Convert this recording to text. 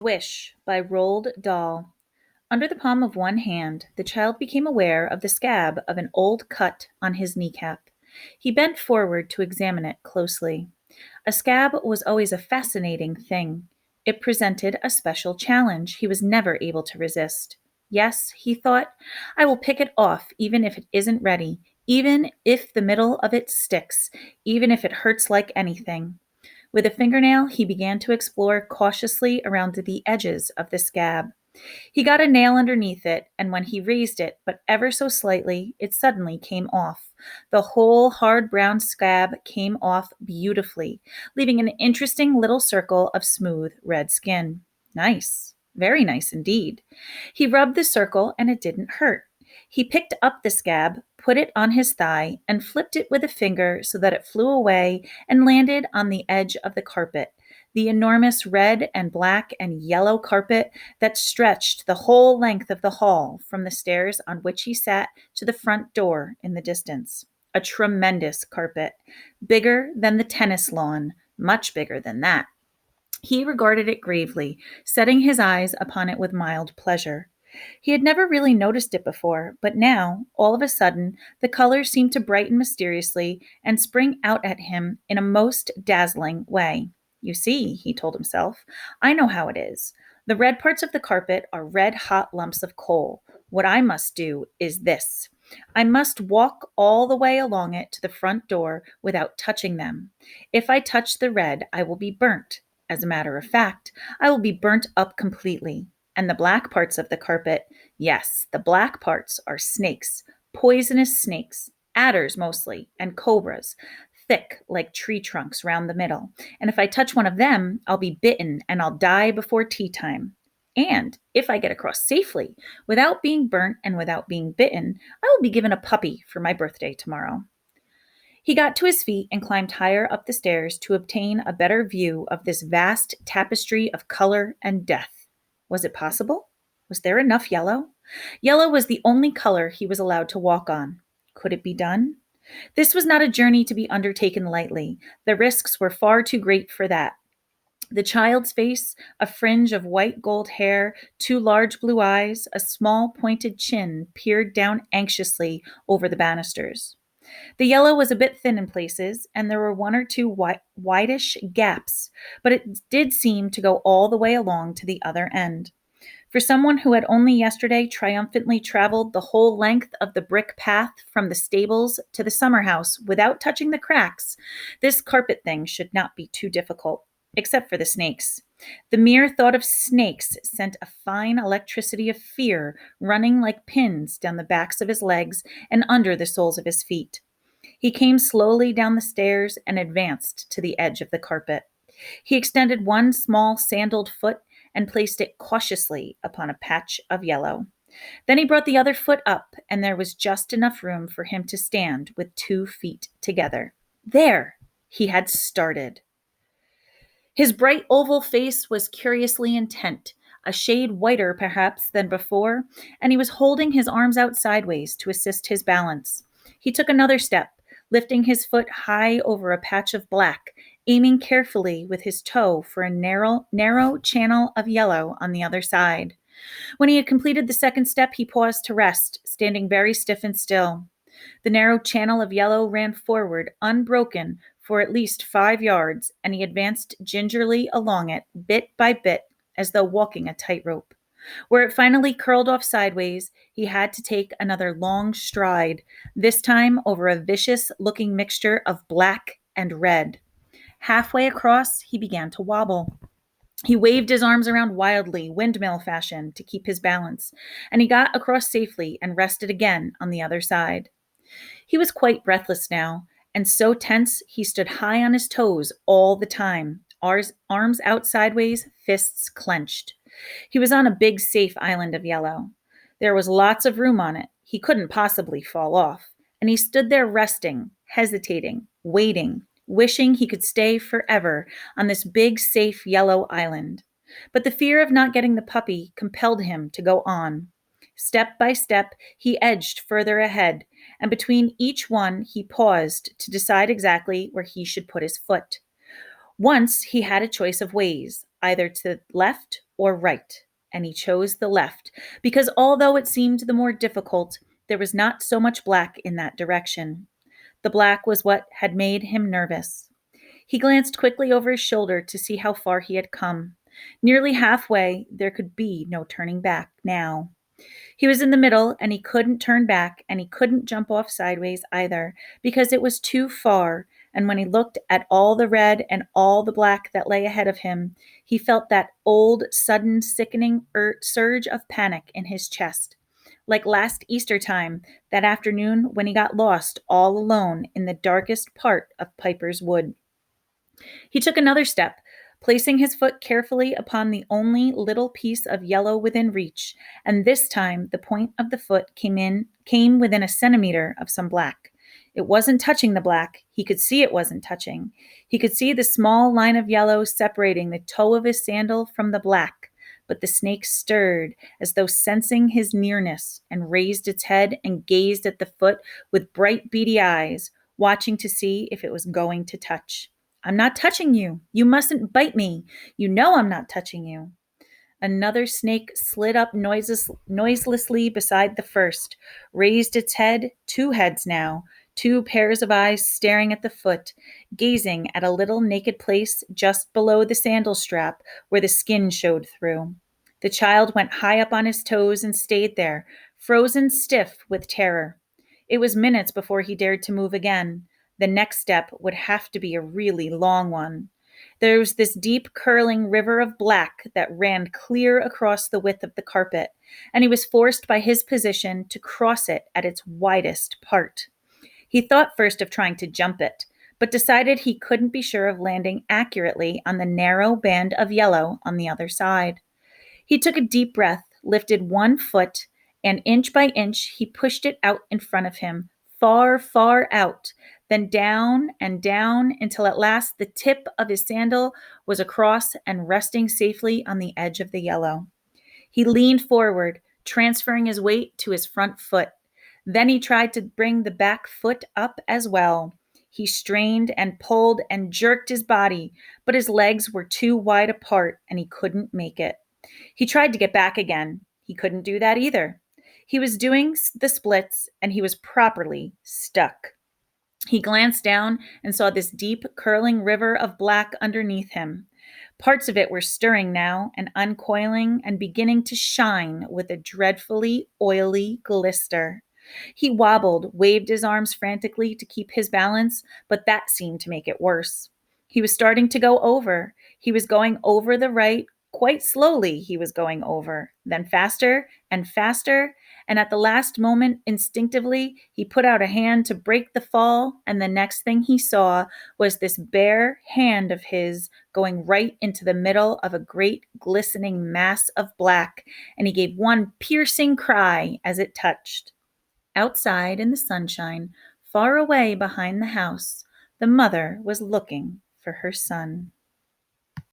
Wish by Roald Dahl. Under the palm of one hand, the child became aware of the scab of an old cut on his kneecap. He bent forward to examine it closely. A scab was always a fascinating thing. It presented a special challenge he was never able to resist. Yes, he thought, I will pick it off even if it isn't ready, even if the middle of it sticks, even if it hurts like anything. With a fingernail, he began to explore cautiously around the edges of the scab. He got a nail underneath it, and when he raised it, but ever so slightly, it suddenly came off. The whole hard brown scab came off beautifully, leaving an interesting little circle of smooth red skin. Nice. Very nice indeed. He rubbed the circle, and it didn't hurt. He picked up the scab, put it on his thigh, and flipped it with a finger so that it flew away and landed on the edge of the carpet, the enormous red and black and yellow carpet that stretched the whole length of the hall from the stairs on which he sat to the front door in the distance. A tremendous carpet, bigger than the tennis lawn, much bigger than that. He regarded it gravely, setting his eyes upon it with mild pleasure. He had never really noticed it before, but now, all of a sudden, the colors seemed to brighten mysteriously and spring out at him in a most dazzling way. You see, he told himself, I know how it is. The red parts of the carpet are red hot lumps of coal. What I must do is this. I must walk all the way along it to the front door without touching them. If I touch the red, I will be burnt. As a matter of fact, I will be burnt up completely. And the black parts of the carpet, yes, the black parts are snakes, poisonous snakes, adders mostly, and cobras, thick like tree trunks round the middle. And if I touch one of them, I'll be bitten and I'll die before tea time. And if I get across safely, without being burnt and without being bitten, I will be given a puppy for my birthday tomorrow. He got to his feet and climbed higher up the stairs to obtain a better view of this vast tapestry of color and death. Was it possible? Was there enough yellow? Yellow was the only color he was allowed to walk on. Could it be done? This was not a journey to be undertaken lightly. The risks were far too great for that. The child's face, a fringe of white gold hair, two large blue eyes, a small pointed chin peered down anxiously over the banisters. The yellow was a bit thin in places, and there were one or two whitish gaps, but it did seem to go all the way along to the other end. For someone who had only yesterday triumphantly traveled the whole length of the brick path from the stables to the summer house without touching the cracks, this carpet thing should not be too difficult, except for the snakes. The mere thought of snakes sent a fine electricity of fear running like pins down the backs of his legs and under the soles of his feet. He came slowly down the stairs and advanced to the edge of the carpet. He extended one small sandaled foot and placed it cautiously upon a patch of yellow. Then he brought the other foot up, and there was just enough room for him to stand with 2 feet together. There! He had started. His bright oval face was curiously intent, a shade whiter perhaps than before, and he was holding his arms out sideways to assist his balance. He took another step, lifting his foot high over a patch of black, aiming carefully with his toe for a narrow channel of yellow on the other side. When he had completed the second step, he paused to rest, standing very stiff and still. The narrow channel of yellow ran forward, unbroken, for at least 5 yards, and he advanced gingerly along it, bit by bit, as though walking a tightrope. Where it finally curled off sideways, he had to take another long stride, this time over a vicious-looking mixture of black and red. Halfway across, he began to wobble. He waved his arms around wildly, windmill fashion, to keep his balance, and he got across safely and rested again on the other side. He was quite breathless now, and so tense he stood high on his toes all the time, arms out sideways, fists clenched. He was on a big, safe island of yellow. There was lots of room on it. He couldn't possibly fall off. And he stood there resting, hesitating, waiting, wishing he could stay forever on this big, safe yellow island. But the fear of not getting the puppy compelled him to go on. Step by step, he edged further ahead, and between each one he paused to decide exactly where he should put his foot. Once he had a choice of ways, either to the left or right, and he chose the left, because although it seemed the more difficult, there was not so much black in that direction. The black was what had made him nervous. He glanced quickly over his shoulder to see how far he had come. Nearly halfway, there could be no turning back now. He was in the middle, and he couldn't turn back, and he couldn't jump off sideways either, because it was too far. And when he looked at all the red and all the black that lay ahead of him, he felt that old, sudden, sickening surge of panic in his chest. Like last Easter time, that afternoon when he got lost all alone in the darkest part of Piper's Wood. He took another step, placing his foot carefully upon the only little piece of yellow within reach, and this time the point of the foot came within a centimeter of some black. It wasn't touching the black. He could see it wasn't touching. He could see the small line of yellow separating the toe of his sandal from the black, but the snake stirred as though sensing his nearness and raised its head and gazed at the foot with bright beady eyes, watching to see if it was going to touch. I'm not touching you. You mustn't bite me. You know I'm not touching you. Another snake slid up noiselessly beside the first, raised its head, two heads now, two pairs of eyes staring at the foot, gazing at a little naked place just below the sandal strap where the skin showed through. The child went high up on his toes and stayed there, frozen stiff with terror. It was minutes before he dared to move again. The next step would have to be a really long one. There was this deep, curling river of black that ran clear across the width of the carpet, and he was forced by his position to cross it at its widest part. He thought first of trying to jump it, but decided he couldn't be sure of landing accurately on the narrow band of yellow on the other side. He took a deep breath, lifted one foot, and inch by inch he pushed it out in front of him, far, far out, then down and down until at last the tip of his sandal was across and resting safely on the edge of the yellow. He leaned forward, transferring his weight to his front foot. Then he tried to bring the back foot up as well. He strained and pulled and jerked his body, but his legs were too wide apart and he couldn't make it. He tried to get back again. He couldn't do that either. He was doing the splits and he was properly stuck. He glanced down and saw this deep, curling river of black underneath him. Parts of it were stirring now and uncoiling and beginning to shine with a dreadfully oily glister. He wobbled, waved his arms frantically to keep his balance, but that seemed to make it worse. He was starting to go over. He was going over the right, quite slowly he was going over, then faster and faster, and at the last moment, instinctively, he put out a hand to break the fall, and the next thing he saw was this bare hand of his going right into the middle of a great glistening mass of black, and he gave one piercing cry as it touched. Outside in the sunshine, far away behind the house, the mother was looking for her son.